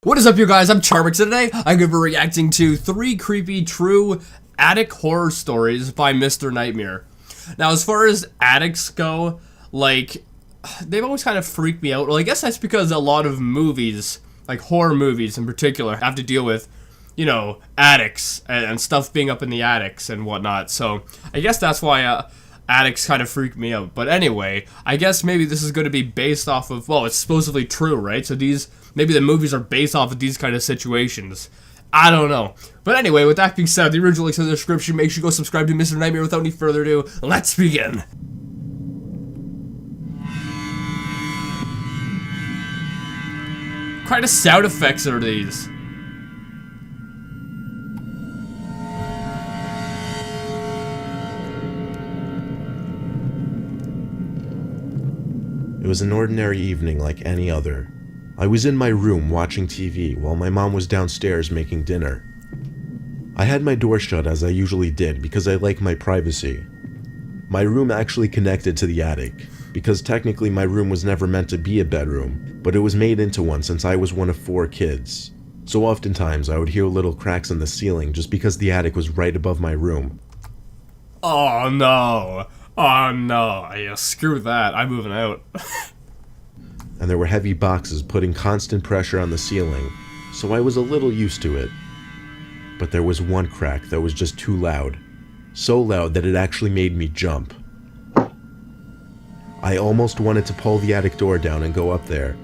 What is up, you guys? I'm Charmx, and today I'm going to be reacting to 3 creepy true attic horror stories by Mr. Nightmare. Now, as far as attics go, like, they've always kind of freaked me out. Well, I guess that's because a lot of movies, like horror movies in particular, have to deal with, you know, attics and stuff being up in the attics and whatnot. So, I guess that's why attics kind of freak me out. But anyway, I guess maybe this is going to be based off of, well, it's supposedly true, right? So maybe the movies are based off of these kind of situations. I don't know. But anyway, with that being said, the original link's in the description. Make sure you go subscribe to Mr. Nightmare. Without any further ado, let's begin. What kind of sound effects are these? It was an ordinary evening like any other. I was in my room watching TV while my mom was downstairs making dinner. I had my door shut as I usually did because I like my privacy. My room actually connected to the attic, because technically my room was never meant to be a bedroom, but it was made into one since I was one of 4 kids. So oftentimes I would hear little cracks in the ceiling just because the attic was right above my room. Oh no. Oh no. Yeah, screw that. I'm moving out. And there were heavy boxes putting constant pressure on the ceiling, so I was a little used to it. But there was one crack that was just too loud. So loud that it actually made me jump. I almost wanted to pull the attic door down and go up there,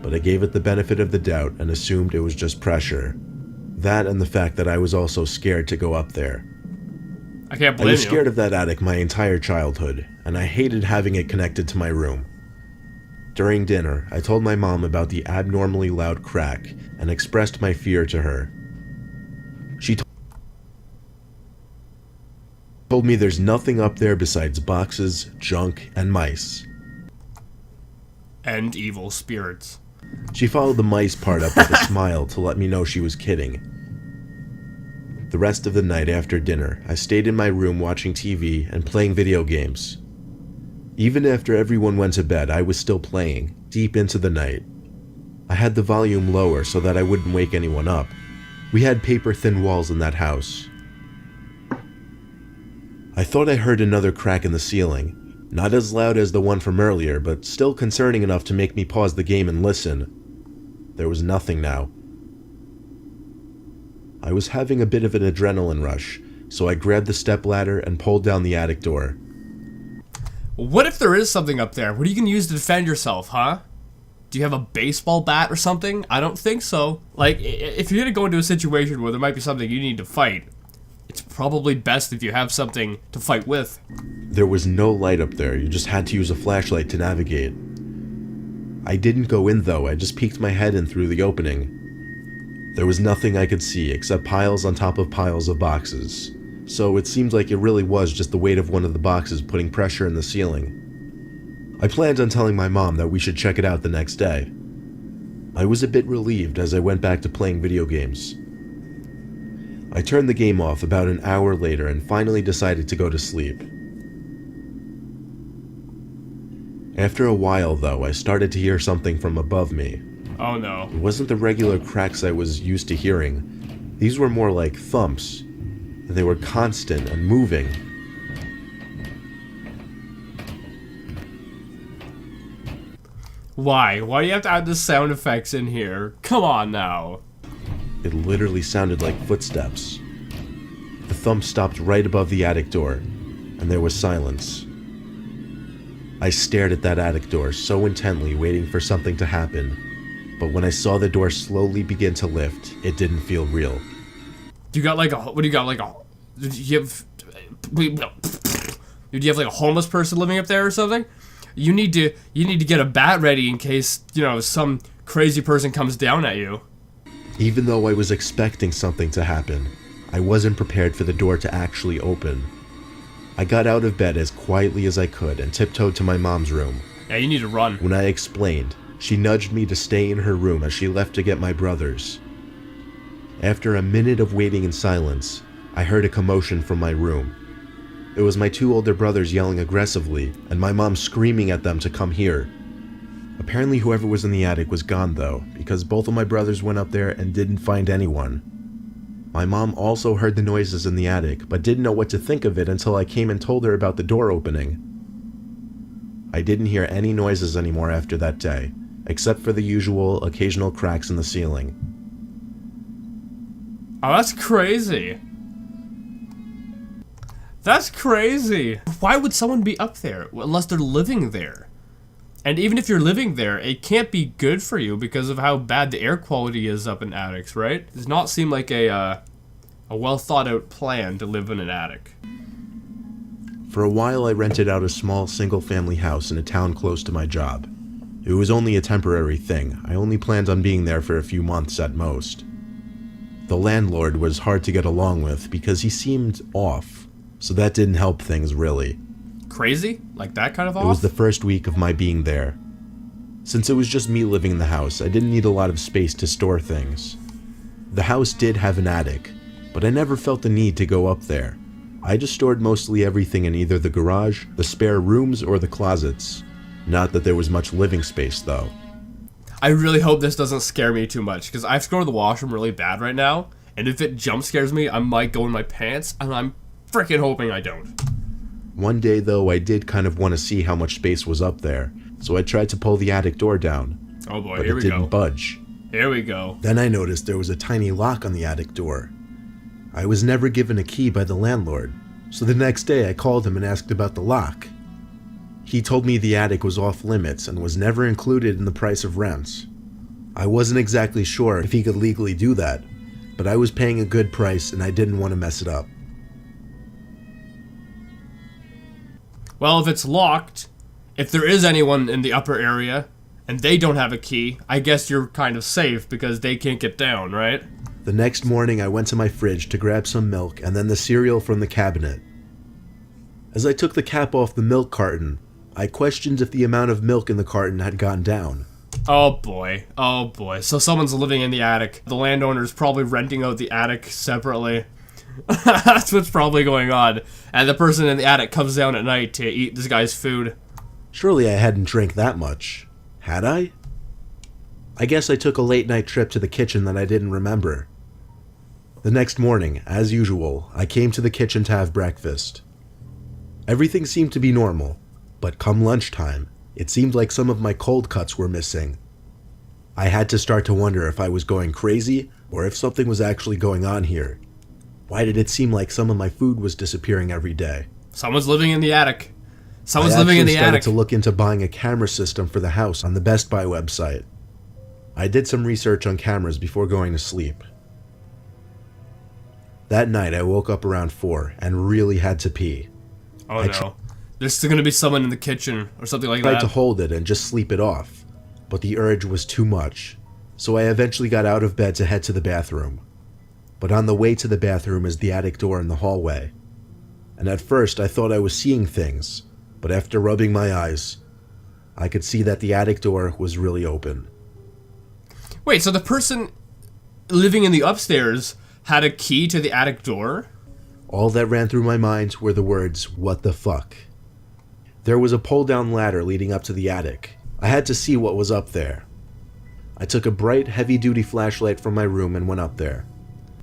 but I gave it the benefit of the doubt and assumed it was just pressure. That and the fact that I was also scared to go up there. I can't blame you. I was scared of that attic my entire childhood, and I hated having it connected to my room. During dinner, I told my mom about the abnormally loud crack and expressed my fear to her. She told me there's nothing up there besides boxes, junk, and mice. And evil spirits. She followed the mice part up with a smile to let me know she was kidding. The rest of the night after dinner, I stayed in my room watching TV and playing video games. Even after everyone went to bed, I was still playing, deep into the night. I had the volume lower so that I wouldn't wake anyone up. We had paper-thin walls in that house. I thought I heard another crack in the ceiling, not as loud as the one from earlier, but still concerning enough to make me pause the game and listen. There was nothing now. I was having a bit of an adrenaline rush, so I grabbed the stepladder and pulled down the attic door. What if there is something up there? What are you gonna use to defend yourself, huh? Do you have a baseball bat or something? I don't think so. Like, if you're gonna go into a situation where there might be something you need to fight, it's probably best if you have something to fight with. There was no light up there, you just had to use a flashlight to navigate. I didn't go in though, I just peeked my head in through the opening. There was nothing I could see except piles on top of piles of boxes, so it seemed like it really was just the weight of one of the boxes putting pressure in the ceiling. I planned on telling my mom that we should check it out the next day. I was a bit relieved as I went back to playing video games. I turned the game off about an hour later and finally decided to go to sleep. After a while though, I started to hear something from above me. Oh no. It wasn't the regular cracks I was used to hearing. These were more like thumps. They were constant and moving. Why? Why do you have to add the sound effects in here? Come on now. It literally sounded like footsteps. The thump stopped right above the attic door, and there was silence. I stared at that attic door so intently, waiting for something to happen. But when I saw the door slowly begin to lift, it didn't feel real. You got like a, what do you got, like a, did you have like a homeless person living up there or something? You need to get a bat ready in case, you know, some crazy person comes down at you. Even though I was expecting something to happen, I wasn't prepared for the door to actually open. I got out of bed as quietly as I could and tiptoed to my mom's room. Yeah, you need to run. When I explained, she nudged me to stay in her room as she left to get my brothers. After a minute of waiting in silence, I heard a commotion from my room. It was my 2 older brothers yelling aggressively, and my mom screaming at them to come here. Apparently whoever was in the attic was gone though, because both of my brothers went up there and didn't find anyone. My mom also heard the noises in the attic, but didn't know what to think of it until I came and told her about the door opening. I didn't hear any noises anymore after that day, except for the usual occasional cracks in the ceiling. Oh, that's crazy. That's crazy. Why would someone be up there unless they're living there? And even if you're living there, it can't be good for you because of how bad the air quality is up in attics, right? It does not seem like a well thought out plan to live in an attic. For a while I rented out a small single family house in a town close to my job. It was only a temporary thing. I only planned on being there for a few months at most. The landlord was hard to get along with because he seemed off, so that didn't help things really. Crazy? Like that kind of off? It was the first week of my being there. Since it was just me living in the house, I didn't need a lot of space to store things. The house did have an attic, but I never felt the need to go up there. I just stored mostly everything in either the garage, the spare rooms, or the closets. Not that there was much living space though. I really hope this doesn't scare me too much, because I have to go to the washroom really bad right now, and if it jump scares me, I might go in my pants, and I'm freaking hoping I don't. One day though, I did kind of want to see how much space was up there, so I tried to pull the attic door down. Oh boy, but here it we didn't go. budge. Here we go. Then I noticed there was a tiny lock on the attic door. I was never given a key by the landlord, so the next day I called him and asked about the lock. He told me the attic was off limits and was never included in the price of rents. I wasn't exactly sure if he could legally do that, but I was paying a good price and I didn't want to mess it up. Well, if it's locked, if there is anyone in the upper area, and they don't have a key, I guess you're kind of safe because they can't get down, right? The next morning I went to my fridge to grab some milk and then the cereal from the cabinet. As I took the cap off the milk carton, I questioned if the amount of milk in the carton had gone down. Oh boy, oh boy. So someone's living in the attic. The landowner's probably renting out the attic separately. That's what's probably going on. And the person in the attic comes down at night to eat this guy's food. Surely I hadn't drank that much. Had I? I guess I took a late night trip to the kitchen that I didn't remember. The next morning, as usual, I came to the kitchen to have breakfast. Everything seemed to be normal, but come lunchtime, it seemed like some of my cold cuts were missing. I had to start to wonder if I was going crazy or if something was actually going on here. Why did it seem like some of my food was disappearing every day? Someone's living in the attic. Someone's living in the attic. I started to look into buying a camera system for the house on the Best Buy website. I did some research on cameras before going to sleep. That night I woke up around 4 and really had to pee. Oh no. There's still gonna be someone in the kitchen or something like that. I tried to hold it and just sleep it off, but the urge was too much, so I eventually got out of bed to head to the bathroom. But on the way to the bathroom is the attic door in the hallway. And at first I thought I was seeing things, but after rubbing my eyes, I could see that the attic door was really open. Wait, so the person living in the upstairs had a key to the attic door? All that ran through my mind were the words, "What the fuck?" There was a pull-down ladder leading up to the attic. I had to see what was up there. I took a bright, heavy-duty flashlight from my room and went up there.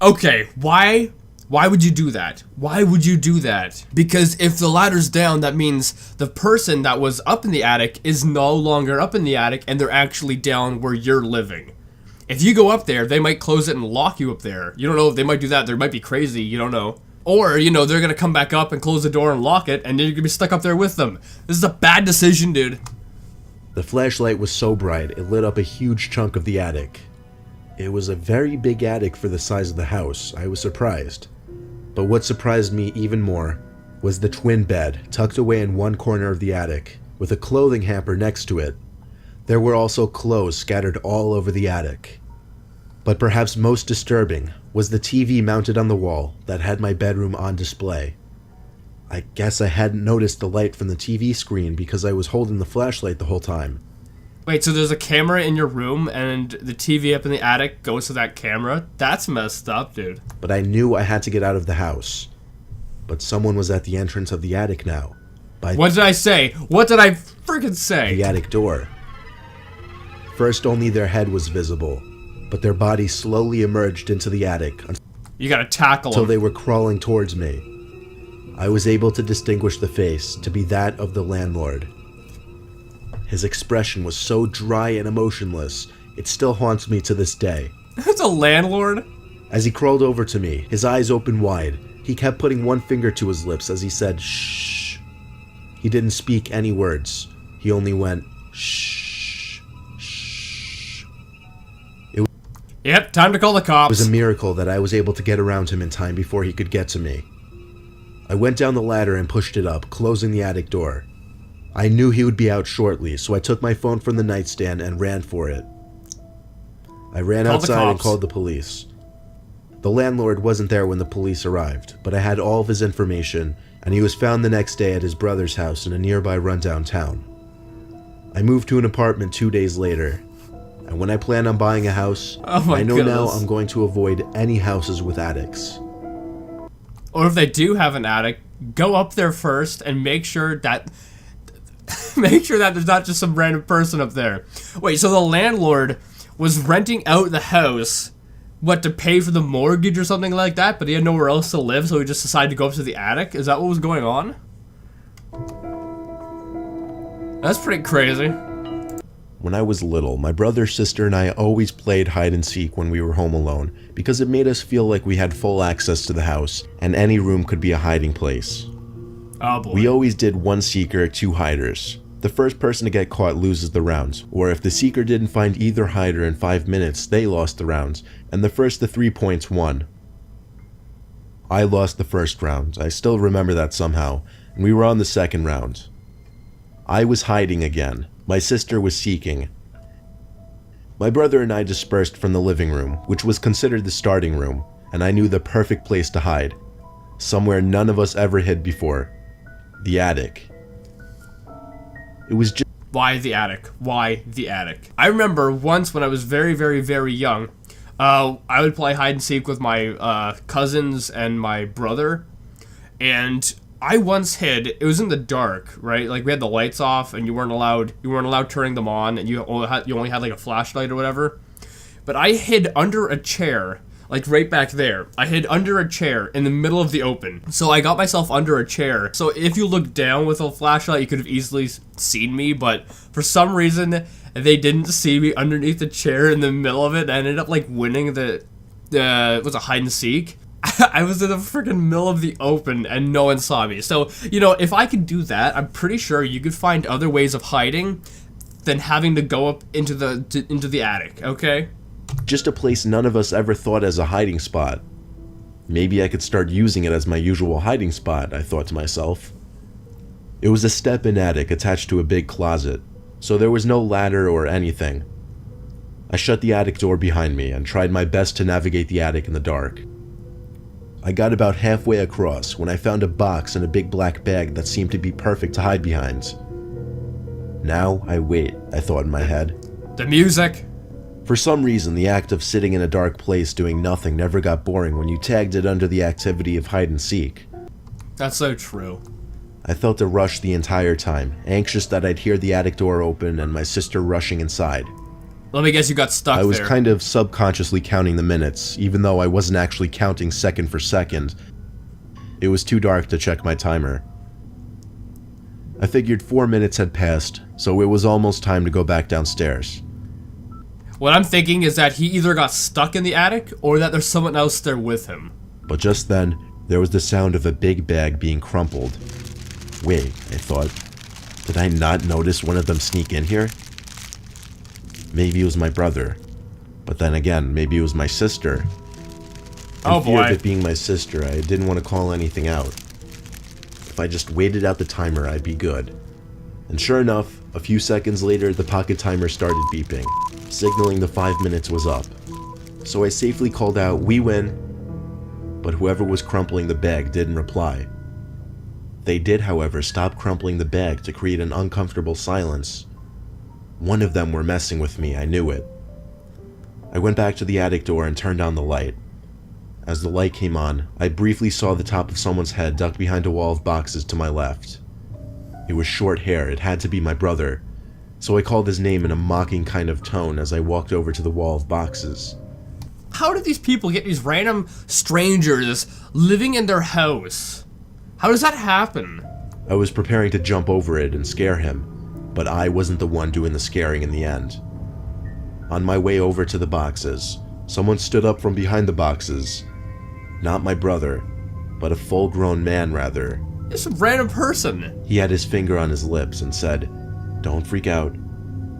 Okay, why would you do that? Why would you do that? Because if the ladder's down, that means the person that was up in the attic is no longer up in the attic and they're actually down where you're living. If you go up there, they might close it and lock you up there. You don't know if they might do that. They might be crazy. You don't know. Or, you know, they're going to come back up and close the door and lock it, and then you're going to be stuck up there with them. This is a bad decision, dude. The flashlight was so bright, it lit up a huge chunk of the attic. It was a very big attic for the size of the house. I was surprised. But what surprised me even more was the twin bed tucked away in one corner of the attic, with a clothing hamper next to it. There were also clothes scattered all over the attic. But perhaps most disturbing was the TV mounted on the wall that had my bedroom on display. I guess I hadn't noticed the light from the TV screen because I was holding the flashlight the whole time. Wait, so there's a camera in your room and the TV up in the attic goes to that camera? That's messed up, dude. But I knew I had to get out of the house. But someone was at the entrance of the attic now. What did I say? What did I freaking say? The attic door. First, only their head was visible, but their bodies slowly emerged into the attic You gotta tackle until them. they were crawling towards me. I was able to distinguish the face to be that of the landlord. His expression was so dry and emotionless, it still haunts me to this day. It's a landlord? As he crawled over to me, his eyes open wide, he kept putting one finger to his lips as he said, "Shh." He didn't speak any words. He only went, "Shh, shh." Yep, time to call the It cops. was a miracle that I was able to get around him in time before he could get to me. I went down the ladder and pushed it up, closing the attic door. I knew he would be out shortly, so I took my phone from the nightstand and ran for it. I ran Call the outside and cops. called the police. The landlord wasn't there when the police arrived, but I had all of his information, and he was found the next day at his brother's house in a nearby rundown town. I moved to an apartment 2 days later, and when I plan on buying a house, Oh my I know now goodness. I'm going to avoid any houses with attics. Or if they do have an attic, go up there first and make sure that there's not just some random person up there. Wait, so the landlord was renting out the house, what, to pay for the mortgage or something like that, but he had nowhere else to live, so he just decided to go up to the attic? Is that what was going on? That's pretty crazy. When I was little, my brother, sister, and I always played hide and seek when we were home alone because it made us feel like we had full access to the house and any room could be a hiding place. Oh boy. We always did one seeker, two hiders. The first person to get caught loses the round, or if the seeker didn't find either hider in 5 minutes, they lost the round, and the first to 3 points won. I lost the first round, I still remember that somehow, and we were on the second round. I was hiding again. My sister was seeking. My brother and I dispersed from the living room, which was considered the starting room, and I knew the perfect place to hide. Somewhere none of us ever hid before. The attic. It was just Why the attic? Why the attic? I remember once when I was very, very, very young, I would play hide and seek with my cousins and my brother, and I once hid. It was in the dark, right? Like we had the lights off, and you weren't allowed turning them on, and you only had like a flashlight or whatever. But I hid under a chair, like right back there. I hid under a chair in the middle of the open. So I got myself under a chair. So if you looked down with a flashlight, you could have easily seen me, but for some reason, they didn't see me underneath the chair in the middle of it. I ended up like winning the was a hide and seek. I was in the freaking middle of the open and no one saw me. So, you know, if I could do that, I'm pretty sure you could find other ways of hiding than having to go up into the attic, okay? a place none of us ever thought as a hiding spot. Maybe I could start using it as my usual hiding spot, I thought to myself. It was a step-in attic attached to a big closet, so there was no ladder or anything. I shut the attic door behind me and tried my best to navigate the attic in the dark. I got about halfway across when I found a box and a big black bag that seemed to be perfect to hide behind. Now I wait, I thought in my head. The music. For some reason, the act of sitting in a dark place doing nothing never got boring when you tagged it under the activity of hide and seek. That's so true. I felt a rush the entire time, anxious that I'd hear the attic door open and my sister rushing inside. Let me guess you got stuck there. I was kind of subconsciously counting the minutes, even though I wasn't actually counting second for second. It was too dark to check my timer. I figured 4 minutes had passed, so it was almost time to go back downstairs. What I'm thinking is that he either got stuck in the attic or that there's someone else there with him. But just then, there was the sound of a big bag being crumpled. Wait, I thought. Did I not notice one of them sneak in here? Maybe it was my brother. But then again, maybe it was my sister. Oh In fear boy. of it being my sister, I didn't want to call anything out. If I just waited out the timer, I'd be good. And sure enough, a few seconds later, the pocket timer started beeping, signaling the 5 minutes was up. So I safely called out, "We win." But whoever was crumpling the bag didn't reply. They did, however, stop crumpling the bag to create an uncomfortable silence. One of them were messing with me, I knew it. I went back to the attic door and turned on the light. As the light came on, I briefly saw the top of someone's head ducked behind a wall of boxes to my left. It was short hair, it had to be my brother, So I called his name in a mocking kind of tone as I walked over to the wall of boxes. How did these people get these random strangers living in their house? How does that happen? I was preparing to jump over it and scare him, but I wasn't the one doing the scaring in the end. On my way over to the boxes, someone stood up from behind the boxes. Not my brother, but a full-grown man rather. It's a random person. He had his finger on his lips and said, "Don't freak out."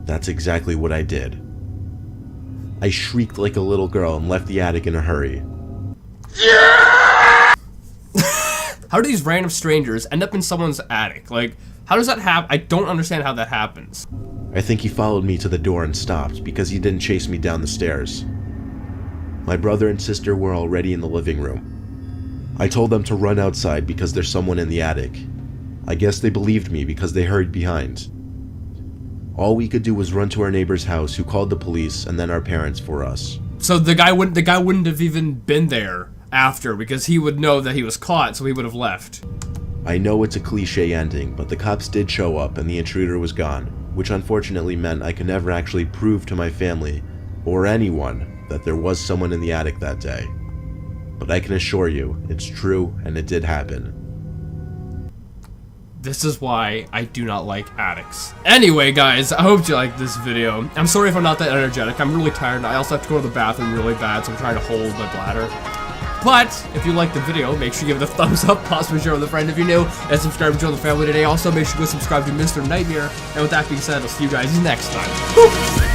That's exactly what I did. I shrieked like a little girl and left the attic in a hurry. How do these random strangers end up in someone's attic? Like, how does that happen? I don't understand how that happens. I think he followed me to the door and stopped because he didn't chase me down the stairs. My brother and sister were already in the living room. I told them to run outside because there's someone in the attic. I guess they believed me because they hurried behind. All we could do was run to our neighbor's house, who called the police and then our parents for us. So the guy wouldn't have even been there after, because he would know that he was caught, so he would have left. I know it's a cliche ending, but the cops did show up and the intruder was gone, which unfortunately meant I could never actually prove to my family or anyone that there was someone in the attic that day. But I can assure you, it's true and it did happen. This is why I do not like attics. Anyway, guys, I hope you liked this video. I'm sorry if I'm not that energetic. I'm really tired. I also have to go to the bathroom really bad, so I'm trying to hold my bladder. But if you liked the video, make sure you give it a thumbs up, possibly share with a friend if you're new, and subscribe to join the family today. Also, make sure you go subscribe to Mr. Nightmare. And with that being said, I'll see you guys next time. Woo!